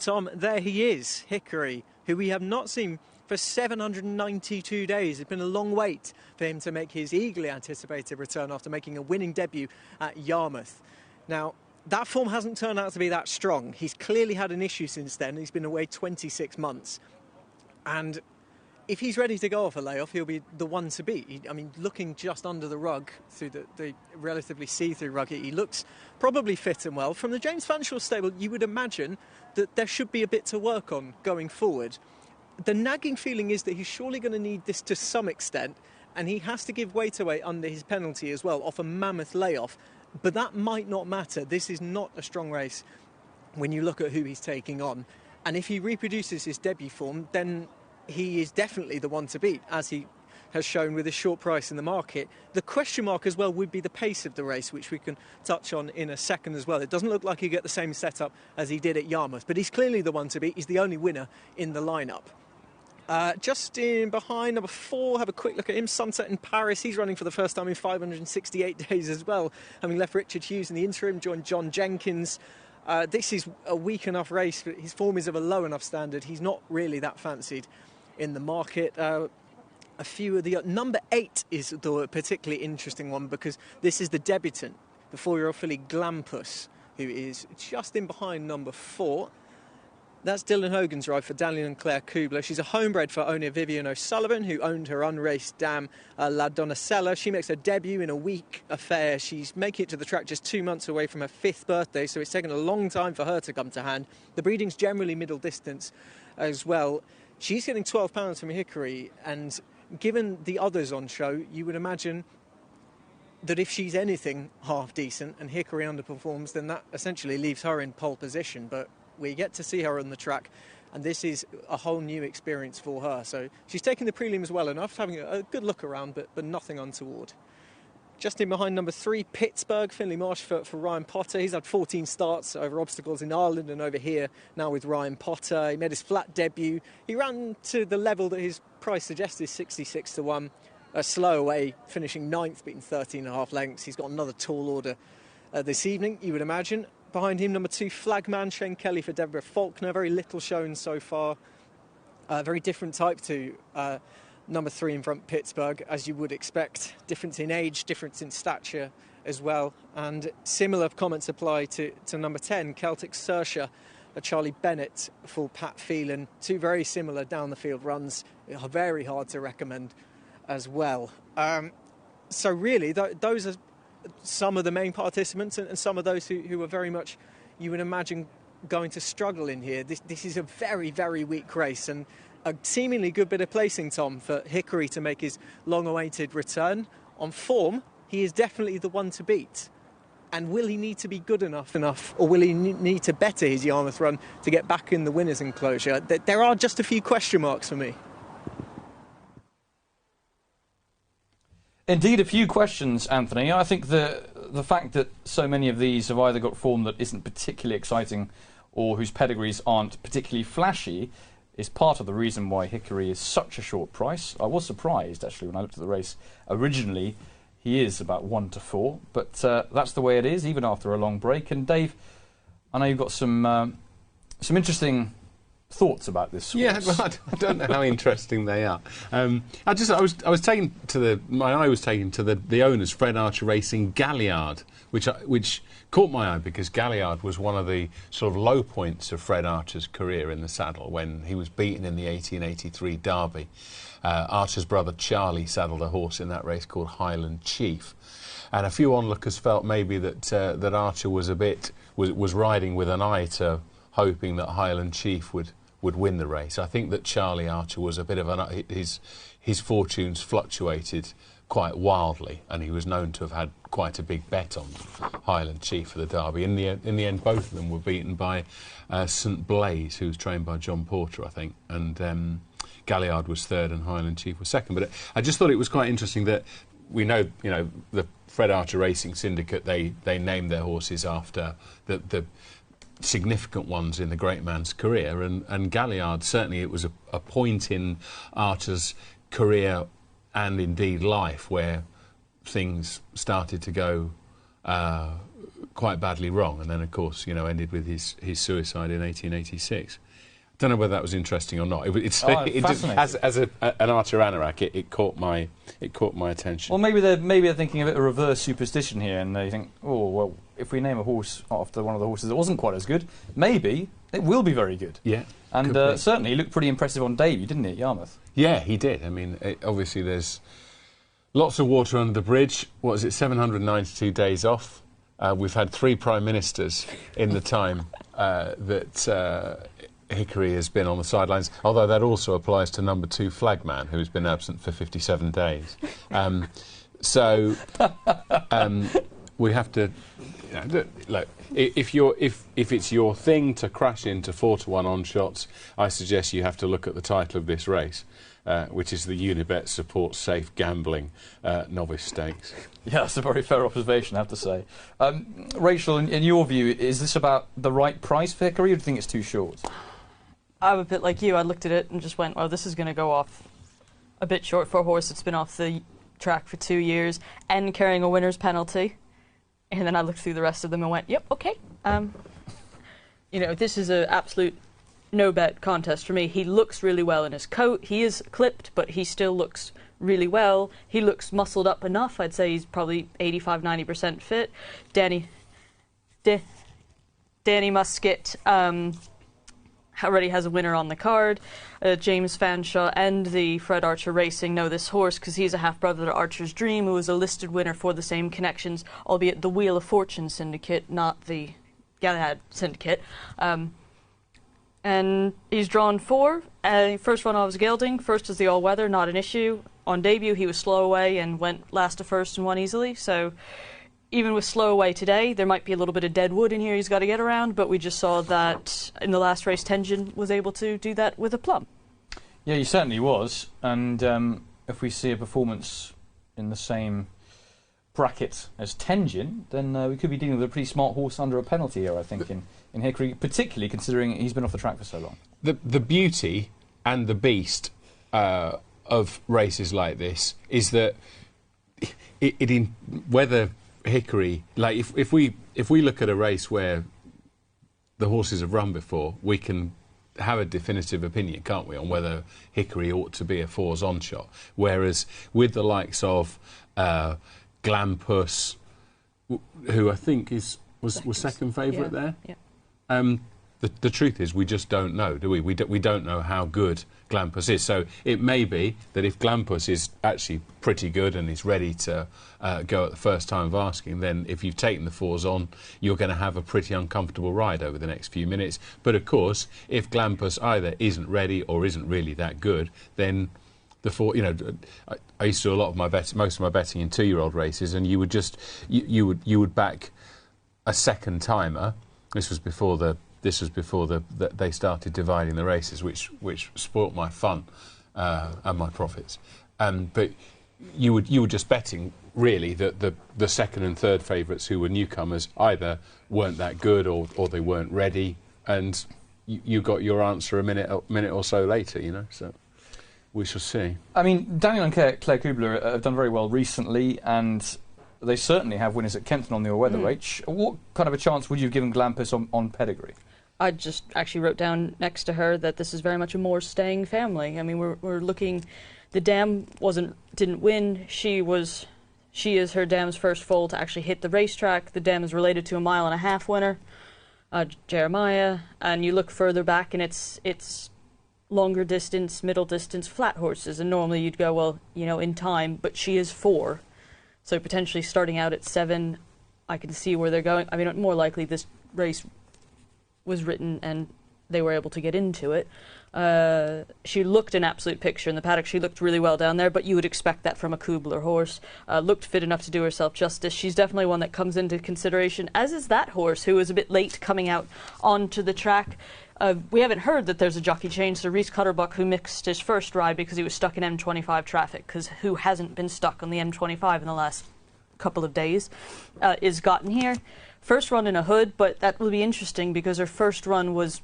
Tom, there he is, Hickory, who we have not seen for 792 days. It's been a long wait for him to make his eagerly anticipated return after making a winning debut at Yarmouth. Now, that form hasn't turned out to be that strong. He's clearly had an issue since then. He's been away 26 months. And if he's ready to go off a layoff, he'll be the one to beat. I mean, looking just under the rug, through the relatively see-through rug, he looks probably fit and well. From the James Fanshawe stable, you would imagine that there should be a bit to work on going forward. The nagging feeling is that he's surely going to need this to some extent, and he has to give weight away under his penalty as well, off a mammoth layoff. But that might not matter. This is not a strong race when you look at who he's taking on. And if he reproduces his debut form, then he is definitely the one to beat, as he has shown with his short price in the market. The question mark as well would be the pace of the race, which we can touch on in a second as well. It doesn't look like he'll get the same setup as he did at Yarmouth, but he's clearly the one to beat. He's the only winner in the lineup. Just in behind, number 4, have a quick look at him, Sunset in Paris. He's running for the first time in 568 days as well, having left Richard Hughes in the interim, joined John Jenkins. This is a weak enough race, but his form is of a low enough standard. He's not really that fancied in the market. A few of the... Number 8 is the particularly interesting one, because this is the debutant, the 4-year-old filly Glampus, who is just in behind number 4. That's Dylan Hogan's ride for Daniel and Claire Kubler. She's a homebred for owner Vivian O'Sullivan, who owned her unraced dam, La Donacella. She makes her debut in a week affair. She's making it to the track just 2 months away from her 5th birthday, so it's taken a long time for her to come to hand. The breeding's generally middle distance as well. She's getting £12 from Hickory, and given the others on show, you would imagine that if she's anything half decent and Hickory underperforms, then that essentially leaves her in pole position. But we get to see her on the track, and this is a whole new experience for her. So she's taking the prelims well enough, having a good look around, but nothing untoward. Just in behind number 3, Pittsburgh, Finley Marsh for Ryan Potter. He's had 14 starts over obstacles in Ireland and over here now with Ryan Potter. He made his flat debut. He ran to the level that his price suggests is 66 to 1. A slow away, finishing 9th, beating 13.5 lengths. He's got another tall order this evening, you would imagine. Behind him, number 2, Flagman, Shane Kelly for Deborah Faulkner. Very little shown so far. Very different type to number 3 in front, Pittsburgh, as you would expect. Difference in age, difference in stature as well. And similar comments apply to number 10, Celtic Sersha, Charlie Bennett for Pat Phelan. 2 very similar down the field runs. Very hard to recommend as well. So really, those are some of the main participants, and some of those who are very much, you would imagine, going to struggle in here. This is a very, very weak race, and a seemingly good bit of placing, Tom, for Hickory to make his long-awaited return. On form, he is definitely the one to beat. And will he need to be good enough, or will he need to better his Yarmouth run to get back in the winner's enclosure? There are just a few question marks for me. Indeed, a few questions, Anthony. I think the fact that so many of these have either got form that isn't particularly exciting or whose pedigrees aren't particularly flashy is part of the reason why Hickory is such a short price. I was surprised, actually, when I looked at the race. Originally, he is about 1 to 4, but that's the way it is, even after a long break. And Dave, I know you've got some interesting thoughts about this horse. Yeah, well, I don't know how interesting they are. I was taken to my eye was taken to the owners, Fred Archer Racing Galliard, which caught my eye because Galliard was one of the sort of low points of Fred Archer's career in the saddle when he was beaten in the 1883 Derby. Archer's brother Charlie saddled a horse in that race called Highland Chief, and a few onlookers felt maybe that Archer was was riding with an eye to hoping that Highland Chief would win the race. I think that Charlie Archer was a bit of his fortunes fluctuated quite wildly, and he was known to have had quite a big bet on Highland Chief for the Derby. In the end, both of them were beaten by St Blaise, who was trained by John Porter, I think, and Galliard was 3rd and Highland Chief was 2nd. But I just thought it was quite interesting that we know, the Fred Archer Racing Syndicate, they named their horses after the significant ones in the great man's career, and Galliard, certainly it was a point in Archer's career and indeed life where things started to go quite badly wrong, and then of course ended with his suicide in 1886. Don't know whether that was interesting or not. It just, as an Archer anorak, it caught my attention. Well, maybe they're thinking of it a reverse superstition here, and they think, oh well, if we name a horse after one of the horses that wasn't quite as good, maybe it will be very good. Yeah, and certainly he looked pretty impressive on debut, didn't he, at Yarmouth? Yeah, he did. I mean, obviously there's lots of water under the bridge. What is it? 792 days off. We've had 3 prime ministers in the time that Hickory has been on the sidelines, although that also applies to number 2 flagman, who's been absent for 57 days. We have to look. If it's your thing to crash into 4-to-1 on shots, I suggest you have to look at the title of this race, which is the Unibet Support Safe Gambling Novice Stakes. Yeah, that's a very fair observation, I have to say. Rachel, in your view, is this about the right price for Hickory, or do you think it's too short? I'm a bit like you. I looked at it and just went, well, this is going to go off a bit short for a horse that's been off the track for 2 years and carrying a winner's penalty. And then I looked through the rest of them and went, yep, okay. This is an absolute no-bet contest for me. He looks really well in his coat. He is clipped, but he still looks really well. He looks muscled up enough. I'd say he's probably 85-90% fit. Danny Musket already has a winner on the card. James Fanshawe and the Fred Archer Racing know this horse because he's a half-brother to Archer's Dream, who was a listed winner for the same connections, albeit the Wheel of Fortune syndicate, not the Galahad syndicate. And he's drawn 4. First run I was gelding. First is the all-weather, not an issue. On debut, he was slow away and went last to first and won easily. So even with slow away today, there might be a little bit of dead wood in here he's got to get around, but we just saw that in the last race, Tenjin was able to do that with a plum. Yeah, he certainly was. And if we see a performance in the same bracket as Tenjin, then we could be dealing with a pretty smart horse under a penalty here, I think, in Hickory, particularly considering he's been off the track for so long. The beauty and the beast of races like this is that whether Hickory, like if we look at a race where the horses have run before, we can have a definitive opinion, can't we, on whether Hickory ought to be a 4s on shot. Whereas with the likes of Glampus, who I think was second favourite there. Yeah. The truth is, we just don't know, do we? We don't know how good Glampus is. So it may be that if Glampus is actually pretty good and is ready to go at the first time of asking, then if you've taken the 4s on, you're going to have a pretty uncomfortable ride over the next few minutes. But of course, if Glampus either isn't ready or isn't really that good, then the 4. I used to do a lot of most of my betting in 2-year-old races, and you would just you would back a second timer. This was before they started dividing the races, which spoilt my fun and my profits. But you were just betting really that the second and third favourites who were newcomers either weren't that good or they weren't ready, and you got your answer a minute or so later. So we shall see. I mean, Daniel and Claire Kubler have done very well recently, and they certainly have winners at Kempton on the all-weather Rach. What kind of a chance would you have given Glampus on pedigree? I just actually wrote down next to her that this is very much a more staying family. I mean, we're looking. The dam didn't win. She is her dam's first foal to actually hit the racetrack. The dam is related to a 1.5-mile winner, Jeremiah. And you look further back, and it's longer distance, middle distance, flat horses. And normally you'd go, well, in time. But she is 4. So potentially starting out at 7, I can see where they're going. I mean, more likely this race was written and they were able to get into it. She looked an absolute picture in the paddock. She looked really well down there, but you would expect that from a Kubler horse. Looked fit enough to do herself justice. She's definitely one that comes into consideration, as is that horse, who was a bit late coming out onto the track. We haven't heard that there's a jockey change, so Reese Cutterbuck, who mixed his first ride because he was stuck in M25 traffic, because who hasn't been stuck on the M25 in the last couple of days, is gotten here. First run in a hood, but that will be interesting because her first run was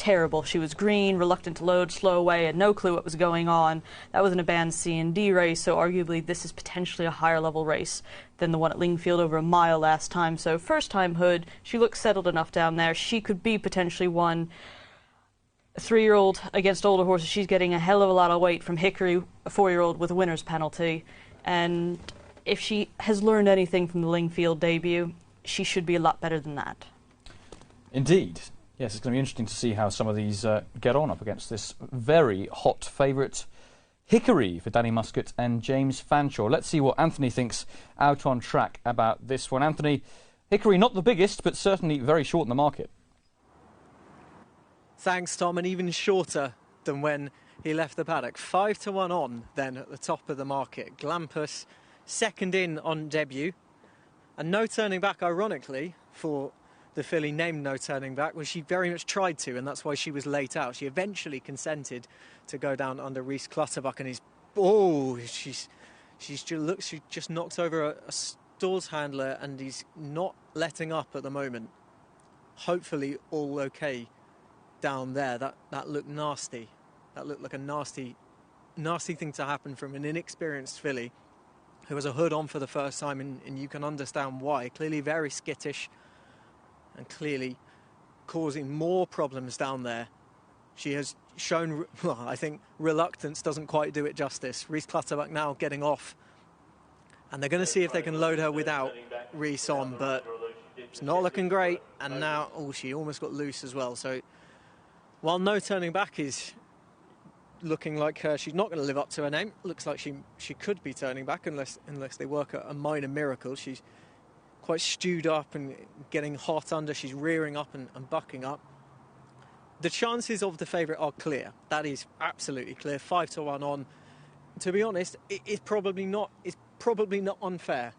terrible. She was green, reluctant to load, slow away, had no clue what was going on. That was in a band C and D race, so arguably this is potentially a higher level race than the one at Lingfield over a mile last time. So first time Hood, she looks settled enough down there. She could be potentially one. A 3-year-old against older horses, she's getting a hell of a lot of weight from Hickory, a 4-year-old with a winner's penalty. And if she has learned anything from the Lingfield debut, she should be a lot better than that. Indeed. Yes, it's going to be interesting to see how some of these get on up against this very hot favourite, Hickory, for Danny Muscat and James Fanshawe. Let's see what Anthony thinks out on track about this one. Anthony, Hickory not the biggest, but certainly very short in the market. Thanks, Tom, and even shorter than when he left the paddock. 5-1 on then at the top of the market. Glampus second in on debut, and no turning back, ironically, for the filly named No Turning Back, was she very much tried to, and that's why she was late out. She eventually consented to go down under Reese Clutterbuck, and she just knocks over a stalls handler, and he's not letting up at the moment. Hopefully all okay down there. That looked nasty. That looked like a nasty thing to happen from an inexperienced filly who has a hood on for the first time, and you can understand why. Clearly very skittish, and clearly causing more problems down there. She has shown, well, I think reluctance doesn't quite do it justice. Reese Clutterbuck now getting off, and they're going to see if they can load her without Reese on, but it's not looking great. And now, she almost got loose as well. So while No Turning Back is looking like she's not going to live up to her name, looks like she could be turning back unless they work a minor miracle. She's quite stewed up and getting hot under. She's rearing up and bucking up. The chances of the favourite are clear. That is absolutely clear. 5-1 on. To be honest, it's probably not unfair,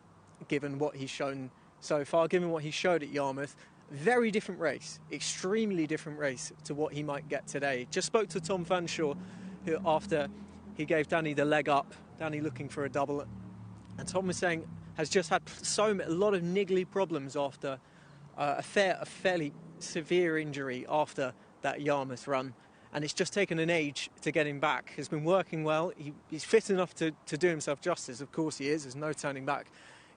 given what he's shown so far, given what he showed at Yarmouth. Very different race, extremely different race to what he might get today. Just spoke to Tom Fanshawe, who after he gave Danny the leg up, Danny looking for a double, and Tom was saying has just had a lot of niggly problems after a fairly severe injury after that Yarmouth run, and it's just taken an age to get him back. He's been working well. He's fit enough to do himself justice. Of course he is. There's no turning back.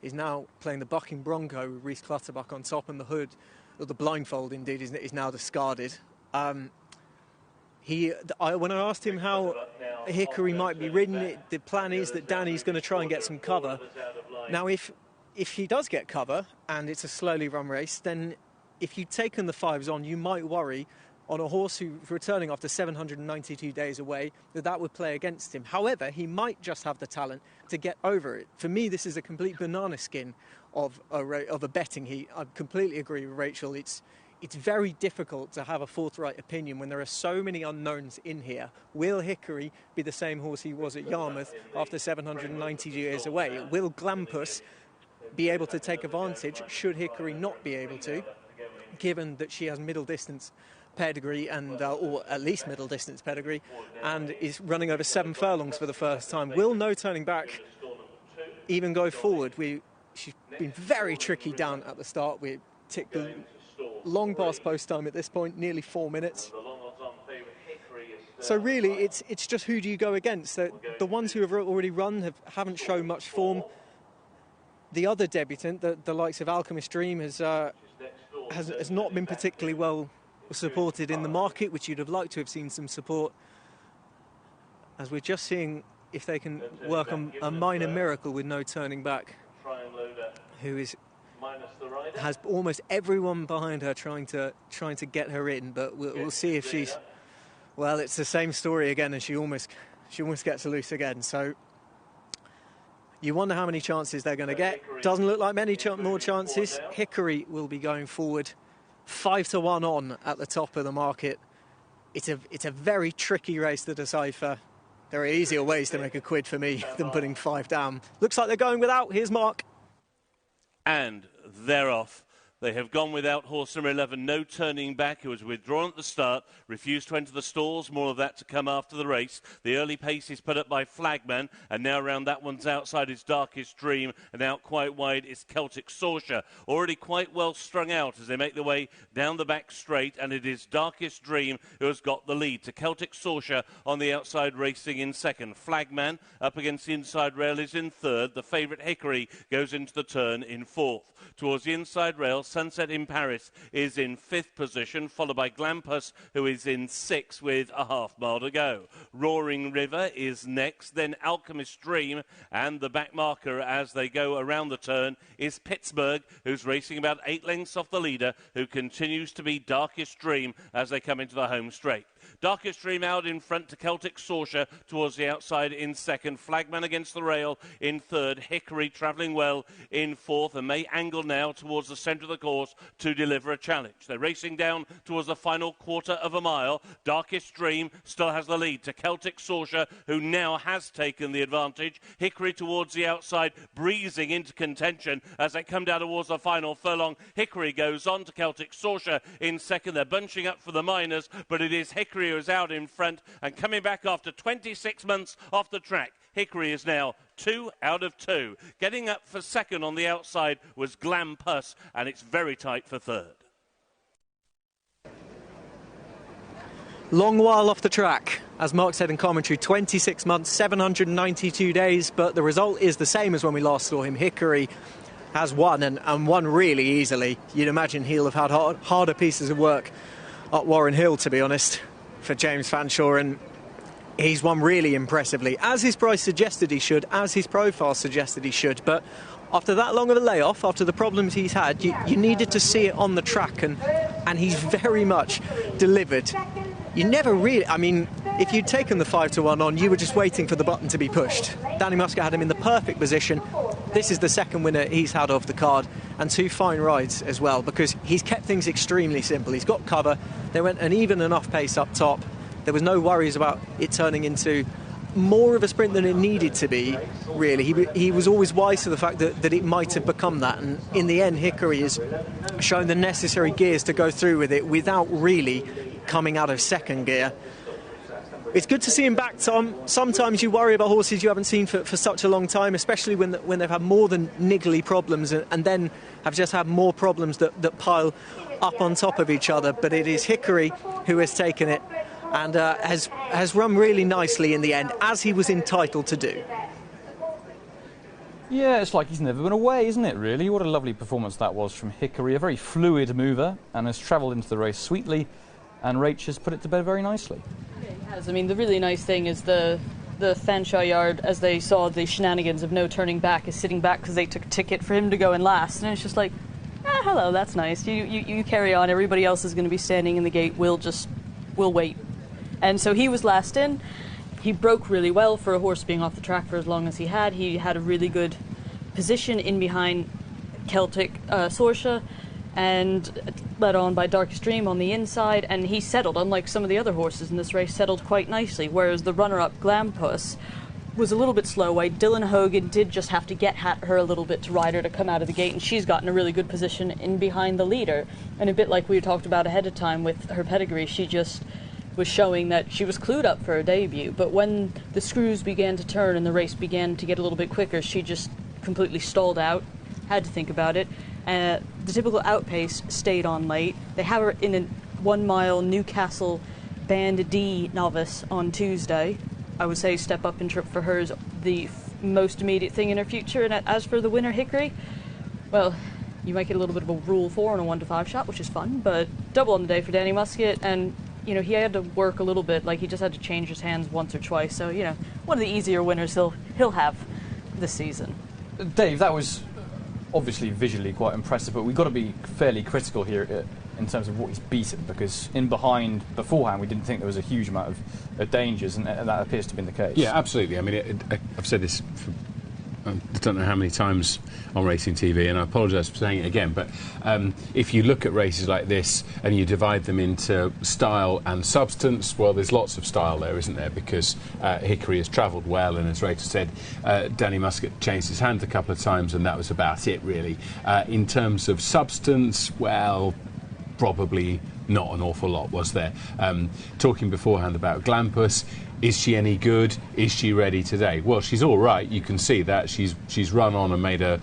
He's now playing the bucking bronco with Reese Clutterbuck on top, and the hood, or the blindfold indeed, is now discarded. When I asked him how Hickory might be ridden, the plan is that Danny's going to try and get some cover. Now, if he does get cover and it's a slowly run race, then if you'd taken the 5s on, you might worry on a horse who's returning after 792 days away that would play against him. However, he might just have the talent to get over it. For me, this is a complete banana skin of a betting heat. I completely agree with Rachel. It's very difficult to have a forthright opinion when there are so many unknowns in here. Will Hickory be the same horse he was at Yarmouth after 790 years away? Will Glampus be able to take advantage should Hickory not be able to, given that she has middle distance pedigree and or at least middle distance pedigree, and is running over 7 furlongs for the first time? Will No Turning Back even go forward? She's been very tricky down at the start. We ticked long past post time at this point, nearly 4 minutes. So really, it's just who do you go against? The ones who have already run haven't shown much form. The other debutant, the likes of Alchemist Dream, has not been particularly well supported in the market, which you'd have liked to have seen some support. As we're just seeing if they can work on a minor miracle with No Turning Back, who has almost everyone behind her trying to get her in, but we'll see if she's. Well, it's the same story again, and she almost gets loose again. So you wonder how many chances they're going to get. Doesn't look like many more chances. Hickory will be going forward, 5-1 on at the top of the market. It's a very tricky race to decipher. There are easier ways to make a quid for me than putting 5 down. Looks like they're going without. Here's Mark. And they're off. They have gone without horse number 11, No Turning Back, who was withdrawn at the start, refused to enter the stalls. More of that to come after the race. The early pace is put up by Flagman, and now around that one's outside is Darkest Dream, and out quite wide is Celtic Sorcerer. Already quite well strung out as they make their way down the back straight, and it is Darkest Dream who has got the lead. To Celtic Sorcerer on the outside, racing in second. Flagman up against the inside rail is in third. The favourite Hickory goes into the turn in fourth. Towards the inside rail, Sunset in Paris is in fifth position, followed by Glampus, who is in sixth with a half mile to go. Roaring River is next, then Alchemist Dream, and the back marker as they go around the turn is Pittsburgh, who's racing about 8 lengths off the leader, who continues to be Darkest Dream as they come into the home straight. Darkest Dream out in front to Celtic Sorcerer towards the outside in second. Flagman against the rail in third. Hickory travelling well in fourth, and may angle now towards the centre of the course to deliver a challenge. They're racing down towards the final quarter of a mile. Darkest Dream still has the lead to Celtic Sorcerer, who now has taken the advantage. Hickory towards the outside, breezing into contention as they come down towards the final furlong. Hickory goes on to Celtic Sorcerer in second. They're bunching up for the minors, but it is Hickory who is out in front, and coming back after 26 months off the track. Hickory is now 2 out of 2. Getting up for second on the outside was Glampus, and it's very tight for third. Long while off the track, as Mark said in commentary, 26 months, 792 days, but the result is the same as when we last saw him. Hickory has won, and won really easily. You'd imagine he'll have had harder pieces of work at Warren Hill, to be honest, for James Fanshawe, and he's won really impressively, as his price suggested he should, as his profile suggested he should. But after that long of a layoff, after the problems he's had, you needed to see it on the track, and he's very much delivered. You never really, I mean, if you'd taken the 5-1 on, you were just waiting for the button to be pushed. Danny Muscat had him in the perfect position. This is the second winner he's had off the card, and 2 fine rides as well, because he's kept things extremely simple. He's got cover. They went an even enough pace up top. There was no worries about it turning into more of a sprint than it needed to be, really. He was always wise to the fact that it might have become that, and in the end Hickory has shown the necessary gears to go through with it without really coming out of second gear. It's good to see him back, Tom. Sometimes you worry about horses you haven't seen for such a long time, especially when they've had more than niggly problems and then have just had more problems that pile up on top of each other. But it is Hickory who has taken it and has run really nicely in the end, as he was entitled to do. Yeah, it's like he's never been away, isn't it, really? What a lovely performance that was from Hickory, a very fluid mover, and has travelled into the race sweetly, and Rach has put it to bed very nicely. Yeah, he has. I mean, the really nice thing is the Fanshawe yard, as they saw the shenanigans of No Turning Back, is sitting back because they took a ticket for him to go in last, and it's just like, hello, that's nice. You carry on. Everybody else is going to be standing in the gate. We'll wait. And so he was last in. He broke really well for a horse being off the track for as long as he had. He had a really good position in behind Celtic Sorcerer, and led on by Darkest Dream on the inside, and he settled, unlike some of the other horses in this race, settled quite nicely, whereas the runner-up Glampus was a little bit slow-wide. Dylan Hogan did just have to get at her a little bit to ride her to come out of the gate, and she's gotten a really good position in behind the leader. And a bit like we talked about ahead of time with her pedigree, she just was showing that she was clued up for her debut, but when the screws began to turn and the race began to get a little bit quicker, she just completely stalled out, had to think about it. The typical outpace stayed on late. They have her in a 1 mile Newcastle Band D novice on Tuesday. I would say step up and trip for her is the most immediate thing in her future. And as for the winner, Hickory, well, you might get a little bit of a Rule 4 on a 1-5 shot, which is fun, but double on the day for Danny Muscat, and you know, he had to work a little bit, like he just had to change his hands once or twice, so, you know, one of the easier winners he'll have this season. Dave, that was obviously visually quite impressive, but we've got to be fairly critical here in terms of what he's beaten, because in behind beforehand we didn't think there was a huge amount of dangers, and that appears to have been the case. Yeah, absolutely. I mean, I've said this for don't know how many times on racing TV, and I apologise for saying it again, but if you look at races like this and you divide them into style and substance, well, there's lots of style there, isn't there? Because Hickory has travelled well, and as Rachel said, Danny Muscat changed his hand a couple of times, and that was about it, really. In terms of substance, well, probably not an awful lot, was there? Talking beforehand about Glampus, is she any good? Is she ready today? Well, she's all right. You can see that she's run on and made a